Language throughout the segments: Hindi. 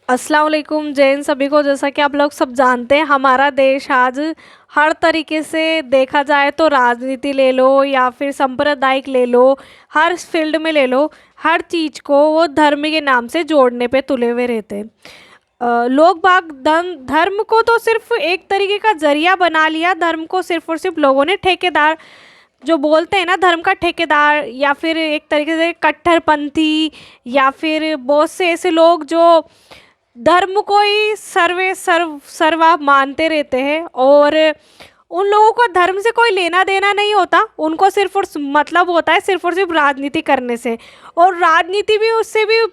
अस्सलाम वालेकुम जैन सभी को। जैसा कि आप लोग सब जानते हैं, हमारा देश आज हर तरीके से देखा जाए तो राजनीति ले लो या फिर सांप्रदायिक ले लो, हर फील्ड में ले लो, हर चीज़ को वो धर्म के नाम से जोड़ने पे तुले हुए रहते हैं। लोग बाग धर्म को तो सिर्फ एक तरीके का जरिया बना लिया। धर्म को सिर्फ और सिर्फ लोगों ने ठेकेदार जो बोलते हैं ना, धर्म का ठेकेदार, या फिर एक तरीके से कट्टरपंथी, या फिर बहुत से ऐसे लोग जो धर्म को ही सर्वा मानते रहते हैं। और उन लोगों को धर्म से कोई लेना देना नहीं होता, उनको सिर्फ और मतलब होता है सिर्फ और सिर्फ राजनीति करने से। और राजनीति भी उससे भी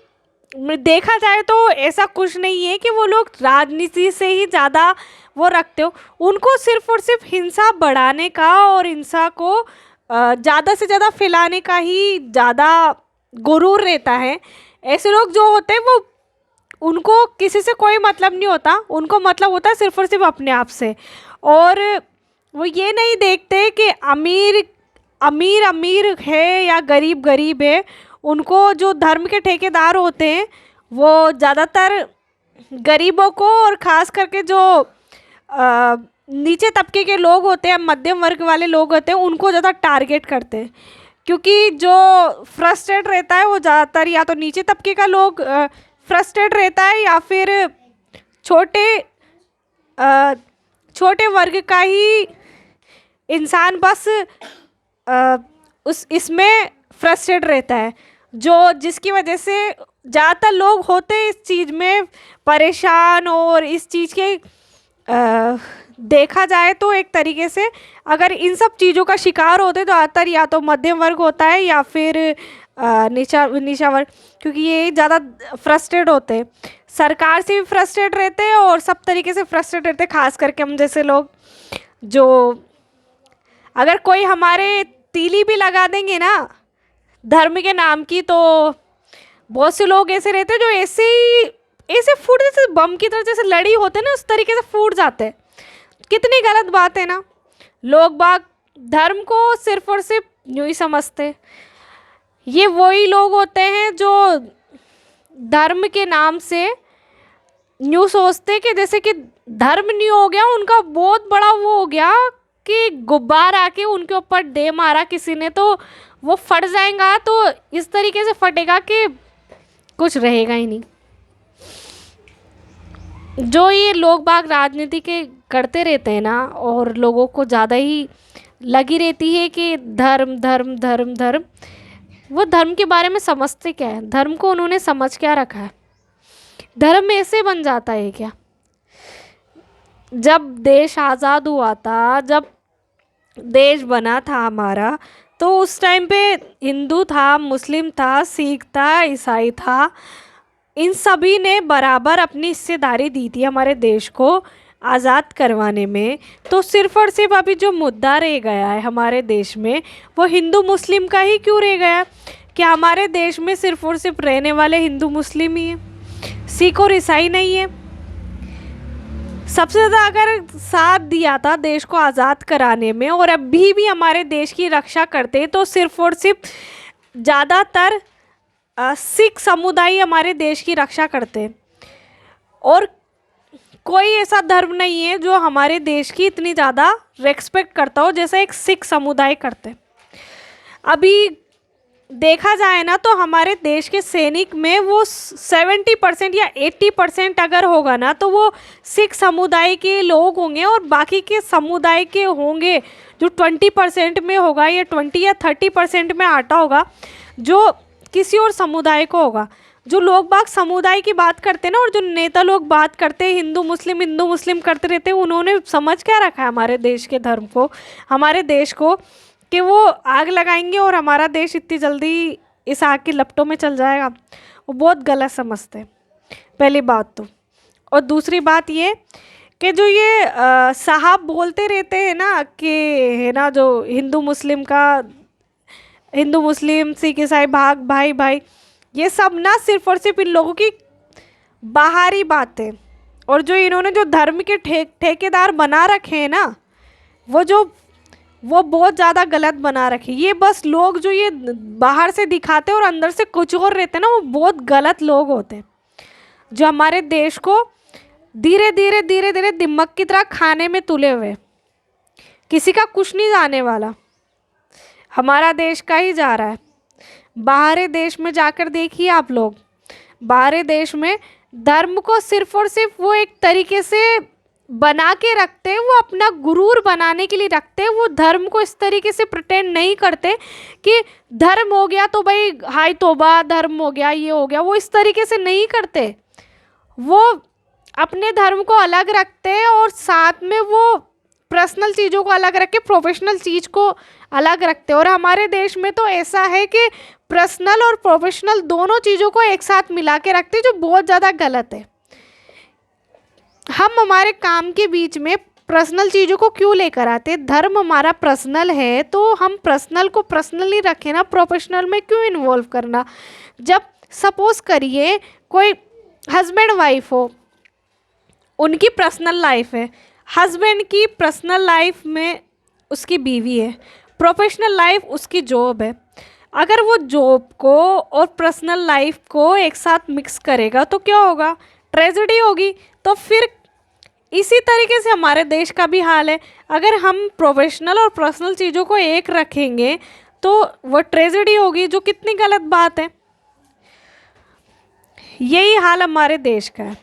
देखा जाए तो ऐसा कुछ नहीं है कि वो लोग राजनीति से ही ज़्यादा वो रखते हो। उनको सिर्फ और सिर्फ हिंसा बढ़ाने का और हिंसा को ज़्यादा से ज़्यादा फैलाने का ही ज़्यादा गुरूर रहता है। ऐसे लोग जो होते हैं वो उनको किसी से कोई मतलब नहीं होता, उनको मतलब होता है सिर्फ और सिर्फ अपने आप से। और वो ये नहीं देखते कि अमीर अमीर अमीर है या गरीब गरीब है। उनको जो धर्म के ठेकेदार होते हैं वो ज़्यादातर गरीबों को, और ख़ास करके जो नीचे तबके के लोग होते हैं, मध्यम वर्ग वाले लोग होते हैं, उनको ज़्यादा टारगेट करते हैं। क्योंकि जो फ्रस्ट्रेट रहता है वो ज़्यादातर या तो नीचे तबके का लोग फ्रस्ट्रेट रहता है, या फिर छोटे छोटे वर्ग का ही इंसान बस उस इसमें फ्रस्ट्रेट रहता है, जो जिसकी वजह से ज़्यादातर लोग होते हैं इस चीज़ में परेशान। और इस चीज़ के देखा जाए तो एक तरीके से अगर इन सब चीज़ों का शिकार होते तो ज़्यादातर या तो मध्यम वर्ग होता है या फिर नीचा वर्ग, क्योंकि ये ज़्यादा फ्रस्ट्रेट होते हैं, सरकार से भी फ्रस्ट्रेट रहते हैं और सब तरीके से फ्रस्ट्रेट रहते हैं। खास करके हम जैसे लोग जो अगर कोई हमारे तीली भी लगा देंगे ना धर्म के नाम की, तो बहुत से लोग ऐसे रहते हैं जो ऐसे ही ऐसे फूट, जैसे बम की तरह जैसे लड़ी होते हैं ना, उस तरीके से फूट जाते हैं। कितनी गलत बात है ना। लोग बाग धर्म को सिर्फ और सिर्फ यूँ ही समझते। ये वही लोग होते हैं जो धर्म के नाम से यूँ सोचते कि जैसे कि धर्म नहीं हो गया उनका बहुत बड़ा वो हो गया कि गुब्बार आके उनके ऊपर दे मारा किसी ने तो वो फट जाएगा। तो इस तरीके से फटेगा कि कुछ रहेगा ही नहीं। जो ये लोग बाग राजनीति के करते रहते हैं ना, और लोगों को ज़्यादा ही लगी रहती है कि धर्म धर्म धर्म धर्म। वो धर्म के बारे में समझते क्या है? धर्म को उन्होंने समझ क्या रखा है? धर्म ऐसे बन जाता है क्या? जब देश आज़ाद हुआ था, जब देश बना था हमारा, तो उस टाइम पे हिंदू था, मुस्लिम था, सिख था, ईसाई था, इन सभी ने बराबर अपनी हिस्सेदारी दी थी हमारे देश को आज़ाद करवाने में। तो सिर्फ और सिर्फ अभी जो मुद्दा रह गया है हमारे देश में वो हिंदू मुस्लिम का ही क्यों रह गया? क्या हमारे देश में सिर्फ और सिर्फ रहने वाले हिंदू मुस्लिम ही हैं, सिख और ईसाई नहीं है? सबसे ज़्यादा अगर साथ दिया था देश को आज़ाद कराने में और अभी भी हमारे देश की रक्षा करते तो सिर्फ और सिर्फ ज़्यादातर सिख समुदाय हमारे देश की रक्षा करते हैं। और कोई ऐसा धर्म नहीं है जो हमारे देश की इतनी ज़्यादा रेस्पेक्ट करता हो जैसा एक सिख समुदाय करते। अभी देखा जाए ना तो हमारे देश के सैनिक में वो 70% या 80% अगर होगा ना तो वो सिख समुदाय के लोग होंगे, और बाकी के समुदाय के होंगे जो 20% में होगा या 20 या 30% में आता होगा जो किसी और समुदाय को होगा। जो लोग बाग समुदाय की बात करते हैं ना, और जो नेता लोग बात करते हैं हिंदू मुस्लिम करते रहते हैं, उन्होंने समझ क्या रखा है हमारे देश के धर्म को, हमारे देश को, कि वो आग लगाएंगे और हमारा देश इतनी जल्दी इस आग की लपटों में चल जाएगा। वो बहुत गलत समझते हैं, पहली बात तो। और दूसरी बात ये कि जो ये साहब बोलते रहते हैं ना कि है ना, जो हिंदू मुस्लिम सिख ईसाई भाग भाई भाई, ये सब ना सिर्फ और सिर्फ इन लोगों की बाहरी बात है। और जो इन्होंने जो धर्म के ठेकेदार बना रखे हैं ना, वो बहुत ज़्यादा गलत बना रखे। ये बस लोग जो ये बाहर से दिखाते हैं और अंदर से कुछ और रहते हैं ना, वो बहुत गलत लोग होते हैं। जो हमारे देश को धीरे धीरे धीरे धीरे दिमक की तरह खाने में तुले हुए, किसी का कुछ नहीं जाने वाला, हमारा देश का ही जा रहा है। बाहरी देश में जाकर देखिए आप लोग, बाहरी देश में धर्म को सिर्फ और सिर्फ वो एक तरीके से बना के रखते हैं, वो अपना गुरूर बनाने के लिए रखते हैं। वो धर्म को इस तरीके से प्रिटेंड नहीं करते कि धर्म हो गया तो भाई हाय तौबा, धर्म हो गया, ये हो गया, वो इस तरीके से नहीं करते। वो अपने धर्म को अलग रखते हैं और साथ में वो पर्सनल चीज़ों को अलग रख के प्रोफेशनल चीज़ को अलग रखते हैं। और हमारे देश में तो ऐसा है कि पर्सनल और प्रोफेशनल दोनों चीज़ों को एक साथ मिला के रखते हैं, जो बहुत ज़्यादा गलत है। हम हमारे काम के बीच में पर्सनल चीज़ों को क्यों लेकर आते हैं? धर्म हमारा पर्सनल है तो हम पर्सनल को पर्सनल ही रखें ना, प्रोफेशनल में क्यों इन्वॉल्व करना? जब सपोज करिए कोई हस्बैंड वाइफ हो, उनकी पर्सनल लाइफ है, हस्बैंड की पर्सनल लाइफ में उसकी बीवी है, प्रोफेशनल लाइफ उसकी जॉब है। अगर वो जॉब को और पर्सनल लाइफ को एक साथ मिक्स करेगा तो क्या होगा? ट्रेजेडी होगी। तो फिर इसी तरीके से हमारे देश का भी हाल है। अगर हम प्रोफेशनल और पर्सनल चीज़ों को एक रखेंगे तो वो ट्रेजेडी होगी, जो कितनी गलत बात है। यही हाल हमारे देश का है।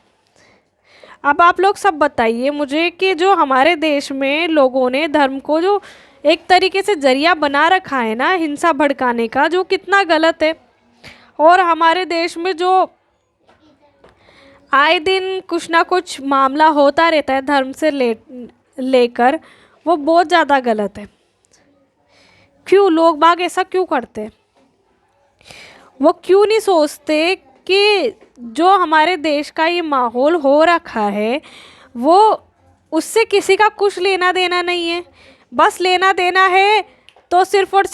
अब आप लोग सब बताइए मुझे कि जो हमारे देश में लोगों ने धर्म को जो एक तरीके से जरिया बना रखा है ना हिंसा भड़काने का, जो कितना गलत है। और हमारे देश में जो आए दिन कुछ ना कुछ मामला होता रहता है धर्म से लेकर, वो बहुत ज़्यादा गलत है। क्यों लोग बाग ऐसा क्यों करते हैं? वो क्यों नहीं सोचते कि जो हमारे देश का ये माहौल हो रखा है वो उससे किसी का कुछ लेना देना नहीं है। बस लेना देना है तो सिर्फ और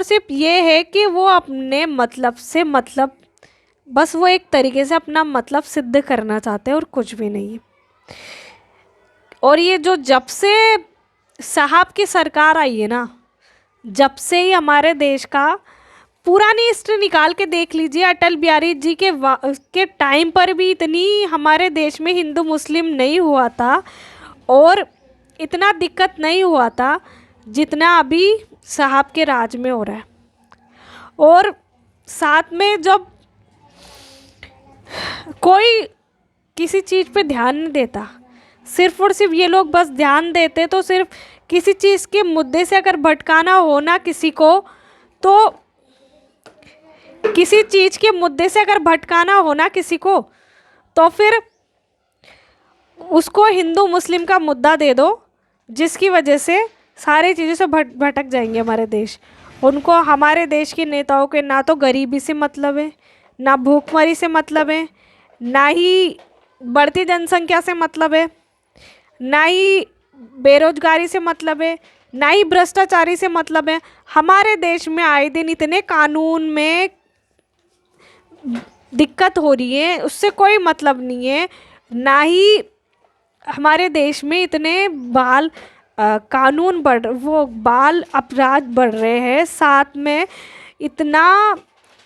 सिर्फ ये है कि वो अपने मतलब से बस वो एक तरीके से अपना मतलब सिद्ध करना चाहते हैं और कुछ भी नहीं है। और ये जो जब से साहब की सरकार आई है ना, जब से ही हमारे देश का पुरानी हिस्ट्री निकाल के देख लीजिए, अटल बिहारी जी के टाइम पर भी इतनी हमारे देश में हिंदू मुस्लिम नहीं हुआ था और इतना दिक्कत नहीं हुआ था जितना अभी साहब के राज में हो रहा है। और साथ में जब कोई किसी चीज़ पे ध्यान नहीं देता, सिर्फ और सिर्फ ये लोग बस ध्यान देते तो सिर्फ किसी चीज़ के मुद्दे से अगर भटकाना हो ना किसी को, तो किसी चीज़ के मुद्दे से अगर भटकाना हो ना किसी को, तो फिर उसको हिंदू मुस्लिम का मुद्दा दे दो, जिसकी वजह से सारी चीज़ों से भटक जाएंगे हमारे देश। उनको हमारे देश के नेताओं के ना तो गरीबी से मतलब है, ना भूखमरी से मतलब है, ना ही बढ़ती जनसंख्या से मतलब है, ना ही बेरोजगारी से मतलब है, ना ही भ्रष्टाचारी से मतलब है। हमारे देश में आए दिन इतने कानून में दिक्कत हो रही है, उससे कोई मतलब नहीं है। ना ही हमारे देश में इतने बाल अपराध बढ़ रहे हैं, साथ में इतना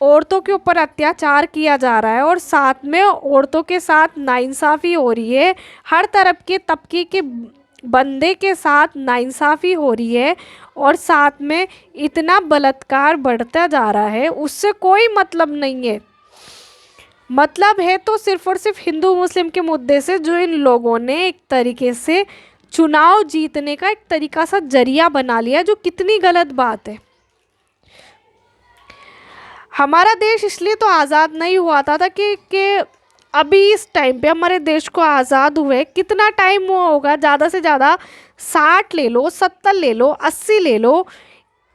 औरतों के ऊपर अत्याचार किया जा रहा है और साथ में औरतों के साथ नाइंसाफ़ी हो रही है। हर तरफ के तबके के बंदे के साथ नाइंसाफ़ी हो रही है और साथ में इतना बलात्कार बढ़ता जा रहा है, उससे कोई मतलब नहीं है। मतलब है तो सिर्फ और सिर्फ हिंदू मुस्लिम के मुद्दे से, जो इन लोगों ने एक तरीके से चुनाव जीतने का एक तरीका सा जरिया बना लिया, जो कितनी गलत बात है। हमारा देश इसलिए तो आज़ाद नहीं हुआ था कि अभी इस टाइम पे हमारे देश को आज़ाद हुए कितना टाइम हुआ होगा? ज़्यादा से ज़्यादा 60 ले लो, 70 ले लो, 80 ले लो,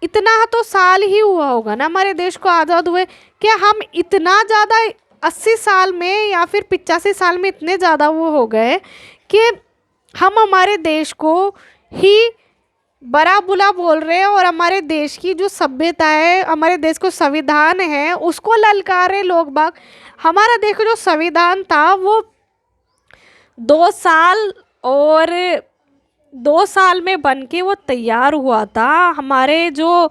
इतना तो साल ही हुआ होगा ना हमारे देश को आज़ाद हुए। क्या हम इतना ज़्यादा 80 साल में या फिर 85 साल में इतने ज़्यादा वो हो गए कि हम हमारे देश को ही बड़ा बुला बोल रहे हैं और हमारे देश की जो सभ्यता है, हमारे देश को संविधान है, उसको ललकारे लोग बाग। हमारा देश का जो संविधान था वो 2 साल में बन के वो तैयार हुआ था। हमारे जो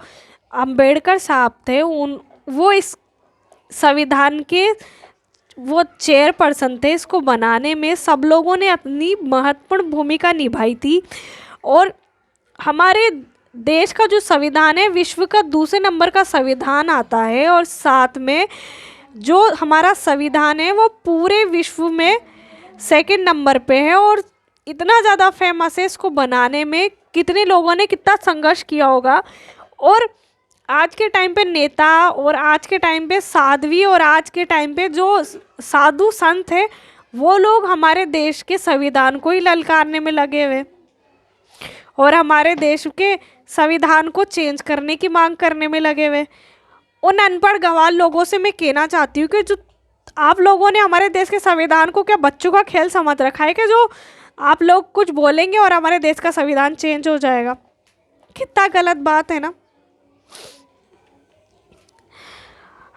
अंबेडकर साहब थे वो इस संविधान के वो चेयरपर्सन थे, इसको बनाने में सब लोगों ने अपनी महत्वपूर्ण भूमिका निभाई थी। और हमारे देश का जो संविधान है विश्व का दूसरे नंबर का संविधान आता है, और साथ में जो हमारा संविधान है वो पूरे विश्व में सेकंड नंबर पे है। और इतना ज़्यादा फेमस है, इसको बनाने में कितने लोगों ने कितना संघर्ष किया होगा। और आज के टाइम पे नेता, और आज के टाइम पे साध्वी, और आज के टाइम पे जो साधु संत है, वो लोग हमारे देश के संविधान को ही ललकारने में लगे हुए, और हमारे देश के संविधान को चेंज करने की मांग करने में लगे हुए। उन अनपढ़ गंवार लोगों से मैं कहना चाहती हूँ कि जो आप लोगों ने हमारे देश के संविधान को क्या बच्चों का खेल समझ रखा है कि जो आप लोग कुछ बोलेंगे और हमारे देश का संविधान चेंज हो जाएगा। कितना गलत बात है ना।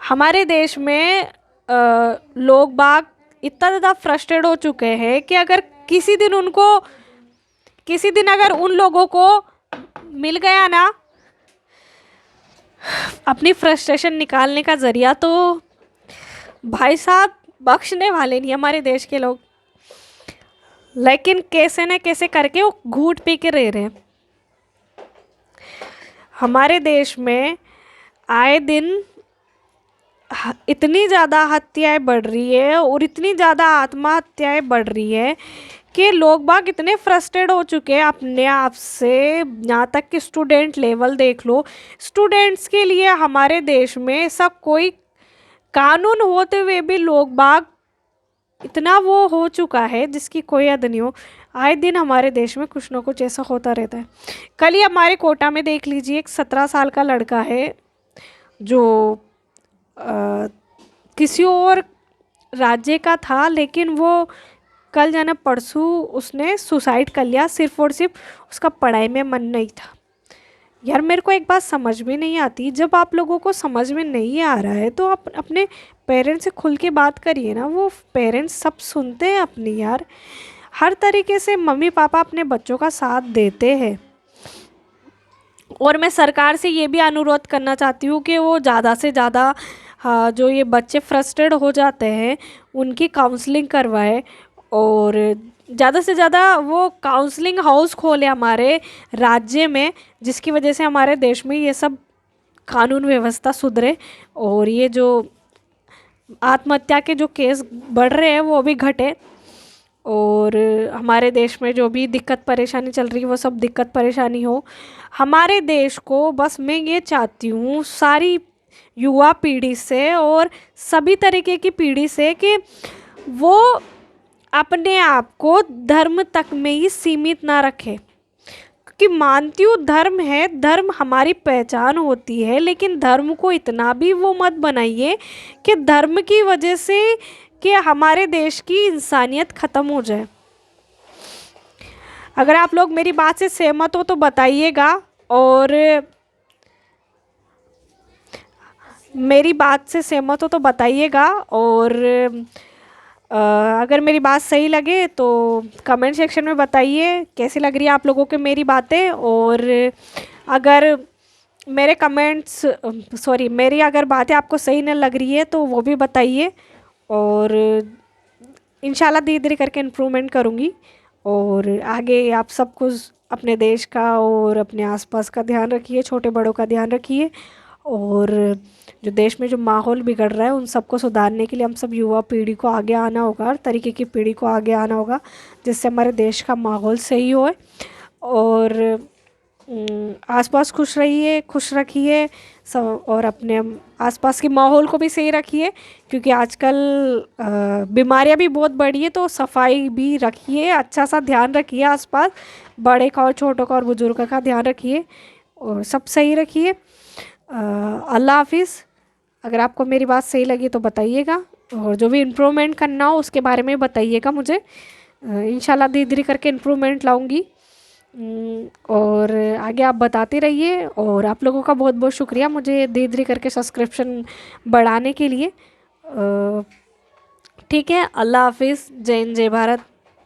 हमारे देश में लोग बाग इतना ज़्यादा फ्रस्ट्रेट हो चुके हैं कि अगर किसी दिन अगर उन लोगों को मिल गया ना अपनी फ्रस्ट्रेशन निकालने का ज़रिया, तो भाई साहब बख्शने वाले नहीं हमारे देश के लोग। लेकिन कैसे न कैसे करके वो घूट पी के रह रहे हैं। हमारे देश में आए दिन इतनी ज़्यादा हत्याएं बढ़ रही है और इतनी ज़्यादा आत्महत्याएं बढ़ रही है कि लोग बाग इतने फ्रस्ट्रेट हो चुके हैं अपने आप से। यहाँ तक कि स्टूडेंट लेवल देख लो, स्टूडेंट्स के लिए हमारे देश में सब कोई कानून होते हुए भी लोग बाग इतना वो हो चुका है जिसकी कोई हद नहीं हो। आए दिन हमारे देश में कुछ ना कुछ ऐसा होता रहता है। कल ही हमारे कोटा में देख लीजिए, एक 17 साल का लड़का है जो किसी और राज्य का था, लेकिन वो कल जाना परसों उसने सुसाइड कर लिया, सिर्फ और सिर्फ उसका पढ़ाई में मन नहीं था। यार मेरे को एक बात समझ में नहीं आती, जब आप लोगों को समझ में नहीं आ रहा है तो आप अपने पेरेंट्स से खुल के बात करिए ना। वो पेरेंट्स सब सुनते हैं अपनी, यार हर तरीके से मम्मी पापा अपने बच्चों का साथ देते हैं। और मैं सरकार से ये भी अनुरोध करना चाहती हूँ कि वो ज़्यादा से ज़्यादा जो ये बच्चे फ्रस्ट्रेट हो जाते हैं उनकी काउंसलिंग करवाए, और ज़्यादा से ज़्यादा वो काउंसलिंग हाउस खोले हमारे राज्य में, जिसकी वजह से हमारे देश में ये सब कानून व्यवस्था सुधरे और ये जो आत्महत्या के जो केस बढ़ रहे हैं वो भी घटे, और हमारे देश में जो भी दिक्कत परेशानी चल रही है वो सब दिक्कत परेशानी हो। हमारे देश को बस मैं ये चाहती हूँ सारी युवा पीढ़ी से और सभी तरीके की पीढ़ी से कि वो अपने आप को धर्म तक में ही सीमित ना रखे। क्योंकि मानती हूँ धर्म है, धर्म हमारी पहचान होती है, लेकिन धर्म को इतना भी वो मत बनाइए कि धर्म की वजह से कि हमारे देश की इंसानियत ख़त्म हो जाए। अगर आप लोग मेरी बात से सहमत हो तो बताइएगा, और मेरी बात से सहमत हो तो बताइएगा, और अगर मेरी बात सही लगे तो कमेंट सेक्शन में बताइए कैसी लग रही है आप लोगों को मेरी बातें। और अगर मेरे कमेंट्स मेरी अगर बातें आपको सही न लग रही है तो वो भी बताइए, और इंशाल्लाह धीरे धीरे करके इम्प्रूवमेंट करूँगी। और आगे आप सब कुछ अपने देश का और अपने आसपास का ध्यान रखिए, छोटे बड़ों का ध्यान रखिए, और जो देश में जो माहौल बिगड़ रहा है उन सबको सुधारने के लिए हम सब युवा पीढ़ी को आगे आना होगा, हर तरीके की पीढ़ी को आगे आना होगा, जिससे हमारे देश का माहौल सही हो। और आसपास खुश रहिए, खुश रखिए सब, और अपने आसपास के माहौल को भी सही रखिए, क्योंकि आजकल बीमारियां भी बहुत बढ़ी है, तो सफाई भी रखिए, अच्छा सा ध्यान रखिए, आसपास बड़े का और छोटों का और बुजुर्ग का ध्यान रखिए, और सब सही रखिए। अल्लाह हाफिज़। अगर आपको मेरी बात सही लगी तो बताइएगा, और जो भी इम्प्रूवमेंट करना हो उसके बारे में बताइएगा मुझे। इंशाल्लाह धीरे धीरे करके इम्प्रूवमेंट लाऊंगी, और आगे आप बताते रहिए। और आप लोगों का बहुत बहुत शुक्रिया मुझे धीरे धीरे करके सब्सक्रिप्शन बढ़ाने के लिए। ठीक है, अल्लाह हाफिज़। जय हिंद, जय भारत।